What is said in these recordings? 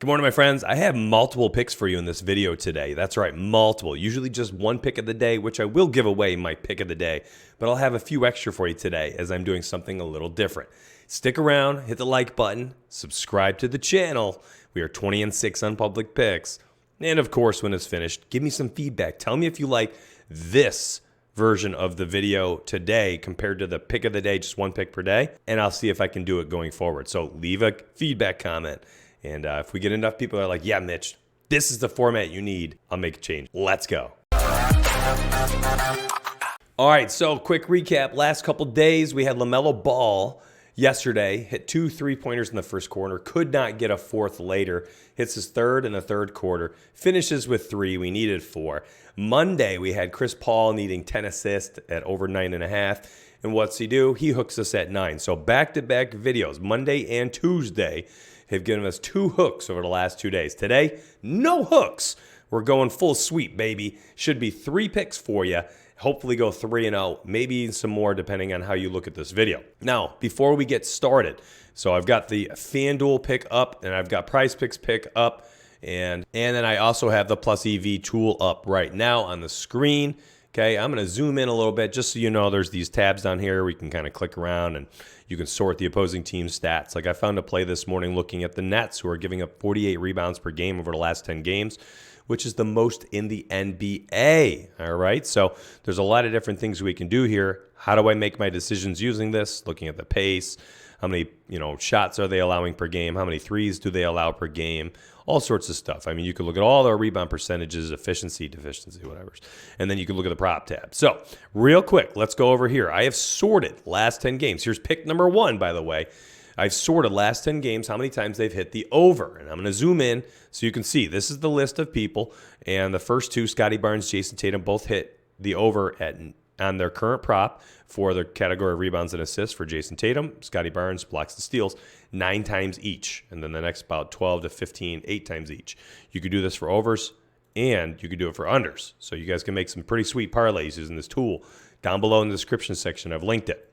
Good morning, my friends. I have multiple picks for you in this video today. That's right, multiple. Usually just one pick of the day, which I will give away my pick of the day, but I'll have a few extra for you today as I'm doing something a little different. Stick around, hit the like button, subscribe to the channel. We are 20-6 on public picks. And of course, when it's finished, give me some feedback. Tell me if you like this version of the video today compared to the pick of the day, just one pick per day, and I'll see if I can do it going forward. So leave a feedback comment. And if we get enough people that are like, yeah, Mitch, this is the format you need, I'll make a change. Let's go. All right, so quick recap. Last couple days, we had LaMelo Ball yesterday, hit 2 3-pointers in the first quarter, could not get a fourth later, hits his third in the third quarter, finishes with 3, we needed 4. Monday, we had Chris Paul needing 10 assists at over 9.5. And what's he do? He hooks us at 9. So back-to-back videos, Monday and Tuesday, have given us 2 hooks over the last 2 days. Today, no hooks. We're going full sweep, baby. Should be 3 picks for you. Hopefully go 3-0, maybe some more depending on how you look at this video. Now, before we get started, so I've got the FanDuel pick up and I've got prizepicks pick up and then I also have the Plus EV tool up right now on the screen. Okay, I'm going to zoom in a little bit just so you know there's these tabs down here where you can kind of click around and you can sort the opposing team's stats. Like I found a play this morning looking at the Nets, who are giving up 48 rebounds per game over the last 10 games, which is the most in the NBA. All right, so there's a lot of different things we can do here. How do I make my decisions using this? Looking at the pace, how many shots are they allowing per game? How many threes do they allow per game? All sorts of stuff. I mean, you can look at all their rebound percentages, efficiency, deficiency, whatever. And then you can look at the prop tab. So real quick, let's go over here. I have sorted last 10 games. Here's pick number 1, by the way. I've sorted last 10 games, how many times they've hit the over. And I'm going to zoom in so you can see. This is the list of people. And the first 2, Scotty Barnes, Jason Tatum, both hit the over on their current prop for their category of rebounds and assists. For Jason Tatum, Scotty Barnes, blocks and steals 9 times each. And then the next about 12 to 15, 8 times each. You could do this for overs and you could do it for unders. So you guys can make some pretty sweet parlays using this tool. Down below in the description section, I've linked it.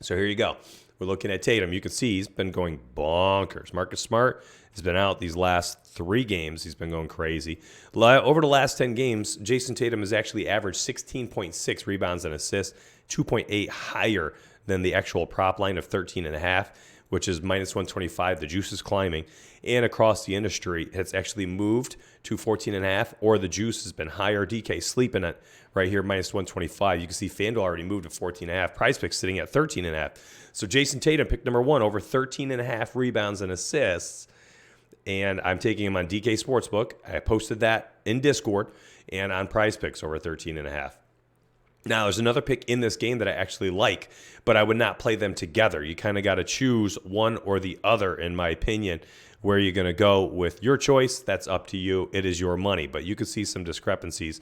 So here you go. We're looking at Tatum. You can see he's been going bonkers. Marcus Smart has been out these last 3 games. He's been going crazy. Over the last 10 games, Jason Tatum has actually averaged 16.6 rebounds and assists, 2.8 higher than the actual prop line of 13.5, which is minus 125. The juice is climbing. And across the industry, it's actually moved to 14.5, or the juice has been higher. DK sleeping at right here, minus 125. You can see FanDuel already moved to 14.5. PrizePicks sitting at 13.5. So Jason Tatum, pick number 1, over 13.5 rebounds and assists. And I'm taking him on DK Sportsbook. I posted that in Discord and on PrizePicks over 13.5. Now, there's another pick in this game that I actually like, but I would not play them together. You kind of got to choose one or the other, in my opinion. Where you're going to go with your choice, that's up to you. It is your money, but you could see some discrepancies.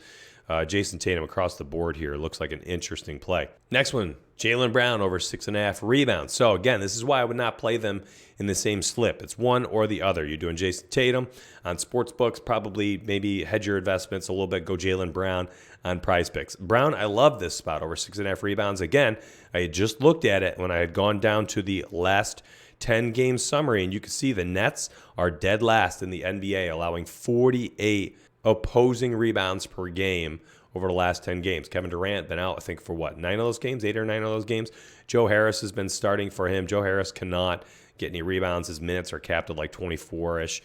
Jason Tatum across the board here looks like an interesting play. Next one, Jaylen Brown over 6.5 rebounds. So again, this is why I would not play them in the same slip. It's one or the other. You're doing Jason Tatum on sportsbooks, probably maybe hedge your investments a little bit, go Jaylen Brown on PrizePicks. Brown, I love this spot over 6.5 rebounds. Again, I had just looked at it when I had gone down to the last 10-game summary, and you can see the Nets are dead last in the NBA, allowing 48 opposing rebounds per game over the last 10 games. Kevin Durant been out, I think, for what, 9 of those games, 8 or 9 of those games. Joe Harris has been starting for him. Joe Harris cannot get any rebounds. His minutes are capped at like 24-ish.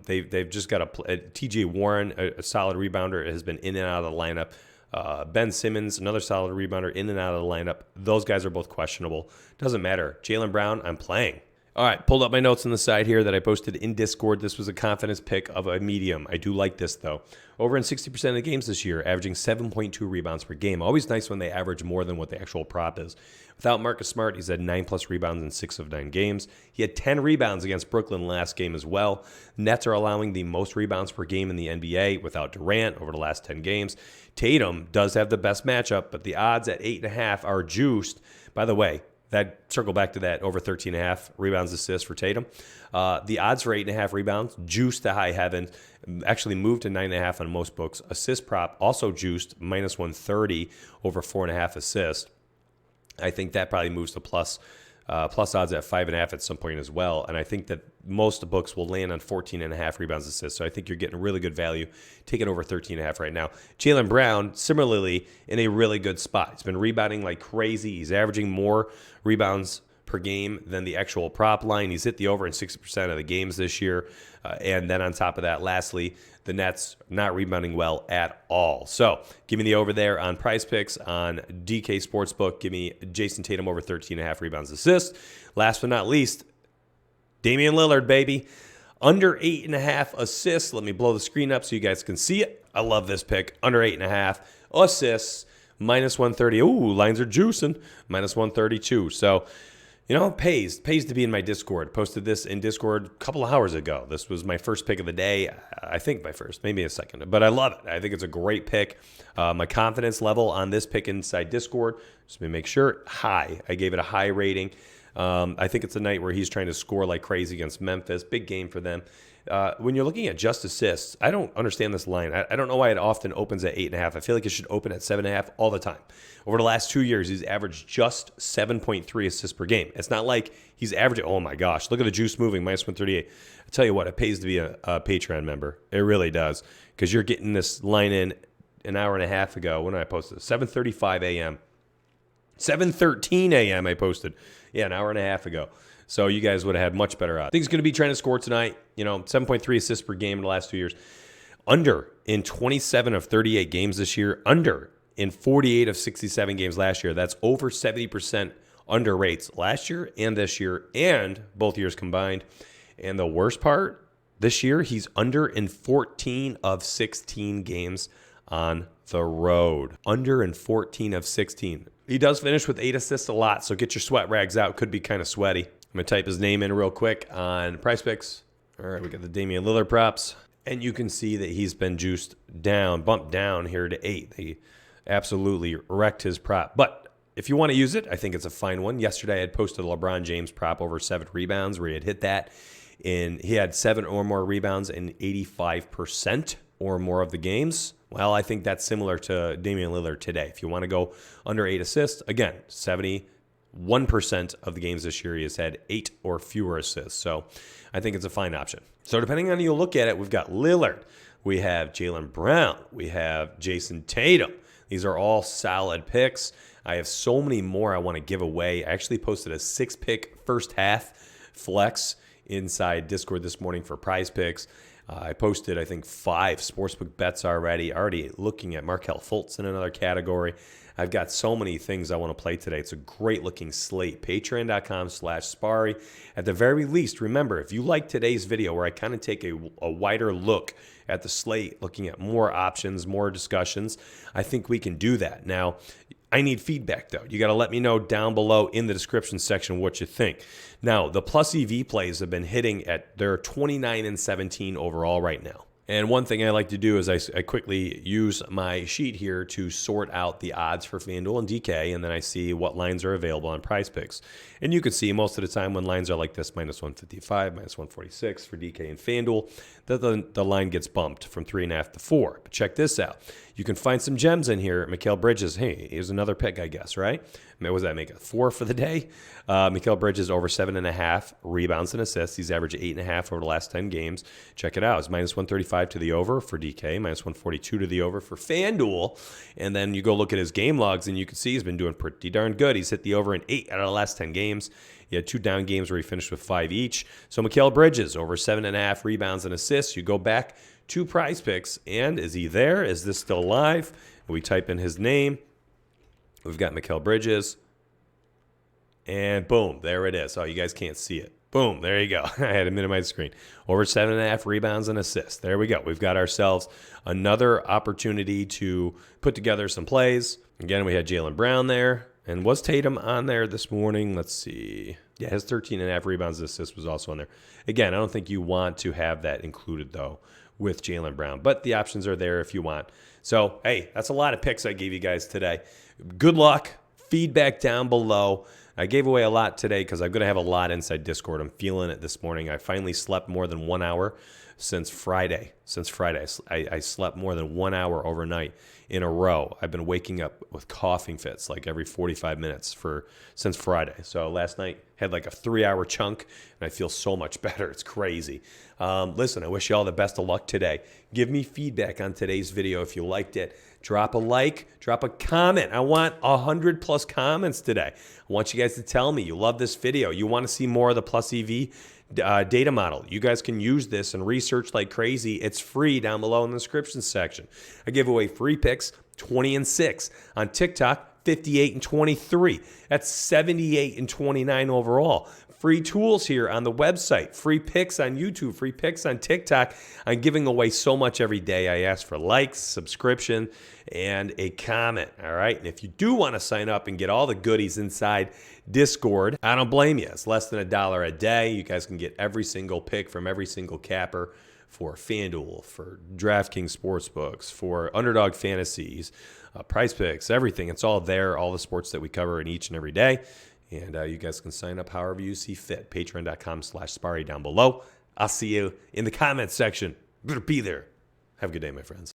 They've just got a TJ Warren, a solid rebounder, has been in and out of the lineup. Ben Simmons, another solid rebounder, in and out of the lineup. Those guys are both questionable. Doesn't matter. Jaylen Brown, I'm playing. All right, pulled up my notes on the side here that I posted in Discord. This was a confidence pick of a medium. I do like this, though. Over in 60% of the games this year, averaging 7.2 rebounds per game. Always nice when they average more than what the actual prop is. Without Marcus Smart, he's had 9+ rebounds in 6 of 9 games. He had 10 rebounds against Brooklyn last game as well. Nets are allowing the most rebounds per game in the NBA without Durant over the last 10 games. Tatum does have the best matchup, but the odds at 8.5 are juiced. By the way, that circle back to that over 13.5 rebounds, assists for Tatum. The odds for 8.5 rebounds, juiced to high heaven, actually moved to 9.5 on most books. Assist prop also juiced, minus 130 over 4.5 assists. I think that probably moves to plus plus odds at 5.5 at some point as well. And I think that most books will land on 14.5 rebounds assists. So I think you're getting really good value taking over 13.5 right now. Jaylen Brown, similarly, in a really good spot. He's been rebounding like crazy. He's averaging more rebounds per game than the actual prop line. He's hit the over in 60% of the games this year. And then on top of that, lastly, the Nets not rebounding well at all. So give me the over there on Prize Picks on DK Sportsbook. Give me Jason Tatum over 13.5 rebounds assists. Last but not least, Damian Lillard, baby. Under 8.5 assists. Let me blow the screen up so you guys can see it. I love this pick. Under 8.5 assists. Minus 130. Ooh, lines are juicing. Minus 132. So, you know, it pays to be in my Discord. Posted this in Discord a couple of hours ago. This was my first pick of the day. I think my first, maybe a second, but I love it. I think it's a great pick. My confidence level on this pick inside Discord, just to make sure, high. I gave it a high rating. I think it's a night where he's trying to score like crazy against Memphis. Big game for them. When you're looking at just assists, I don't understand this line. I don't know why it often opens at 8.5. I feel like it should open at 7.5 all the time. Over the last 2 years, he's averaged just 7.3 assists per game. It's not like he's averaging, oh my gosh, look at the juice moving, minus 138. I tell you what, it pays to be a Patreon member. It really does, because you're getting this line in an hour and a half ago. When did I post this? 7:35 a.m. 7:13 a.m. I posted. Yeah, an hour and a half ago. So you guys would have had much better odds. I think he's going to be trying to score tonight. 7.3 assists per game in the last 2 years. Under in 27 of 38 games this year. Under in 48 of 67 games last year. That's over 70% under rates last year and this year, and both years combined. And the worst part, this year he's under in 14 of 16 games on the road. Under in 14 of 16. He does finish with 8 assists a lot, so get your sweat rags out. Could be kind of sweaty. I'm going to type his name in real quick on Prize Picks. All right, we got the Damian Lillard props. And you can see that he's been juiced down, bumped down here to 8. He absolutely wrecked his prop. But if you want to use it, I think it's a fine one. Yesterday I had posted a LeBron James prop over 7 rebounds where he had hit that. And he had 7 or more rebounds in 85% or more of the games. Well, I think that's similar to Damian Lillard today. If you want to go under 8 assists, again, 71% of the games this year he has had 8 or fewer assists. So I think it's a fine option. So depending on how you look at it, we've got Lillard, we have Jaylen Brown, we have Jason Tatum. These are all solid picks. I have so many more I want to give away. I actually posted a 6-pick first half flex inside Discord this morning for Prize Picks. I posted, I think, 5 sportsbook bets already looking at Markelle Fultz in another category. I've got so many things I want to play today. It's a great-looking slate. Patreon.com/Sparry. At the very least, remember, if you like today's video where I kind of take a wider look at the slate, looking at more options, more discussions, I think we can do that. Now, I need feedback, though. You got to let me know down below in the description section what you think. Now, the plus EV plays have been hitting at their 29 and 17 overall right now. And one thing I like to do is I quickly use my sheet here to sort out the odds for FanDuel and DK, and then I see what lines are available on Prize Picks. And you can see most of the time when lines are like this, minus 155, minus 146 for DK and FanDuel, that the line gets bumped from 3.5 to 4. But check this out. You can find some gems in here. Mikal Bridges, hey, here's another pick, I guess, right? What does that make it? 4 for the day? Mikal Bridges over 7.5 rebounds and assists. He's averaged 8.5 over the last 10 games. Check it out. It's minus 135 to the over for DK, minus 142 to the over for FanDuel. And then you go look at his game logs, and you can see he's been doing pretty darn good. He's hit the over in 8 out of the last 10 games. He had 2 down games where he finished with 5 each. So Mikal Bridges over 7.5 rebounds and assists. You go back to Prize Picks, and is he there? Is this still live? We type in his name. We've got Mikal Bridges, and boom, there it is. Oh, you guys can't see it. Boom, there you go. I had to minimize the screen. Over 7.5 rebounds and assists. There we go. We've got ourselves another opportunity to put together some plays. Again, we had Jaylen Brown there. And was Tatum on there this morning? Let's see. Yeah, his 13.5 rebounds and assists was also on there. Again, I don't think you want to have that included, though, with Jaylen Brown. But the options are there if you want. So, hey, that's a lot of picks I gave you guys today. Good luck. Feedback down below. I gave away a lot today because I'm going to have a lot inside Discord. I'm feeling it this morning. I finally slept more than 1 hour since Friday. I slept more than 1 hour overnight in a row. I've been waking up with coughing fits like every 45 minutes since Friday. So last night had like a 3-hour chunk, and I feel so much better. It's crazy. Listen, I wish you all the best of luck today. Give me feedback on today's video if you liked it. Drop a like, drop a comment. I want 100+ comments today. I want you guys to tell me you love this video. You want to see more of the Plus EV data model. You guys can use this and research like crazy. It's free down below in the description section. I give away free picks, 20 and 6. On TikTok, 58 and 23. That's 78 and 29 overall. Free tools here on the website, free picks on YouTube, free picks on TikTok. I'm giving away so much every day. I ask for likes, subscription, and a comment, all right? And if you do want to sign up and get all the goodies inside Discord, I don't blame you. It's less than $1 a day. You guys can get every single pick from every single capper for FanDuel, for DraftKings Sportsbooks, for Underdog Fantasies, Prize Picks, everything. It's all there, all the sports that we cover in each and every day. And you guys can sign up however you see fit. Patreon.com/Sparry down below. I'll see you in the comments section. Better be there. Have a good day, my friends.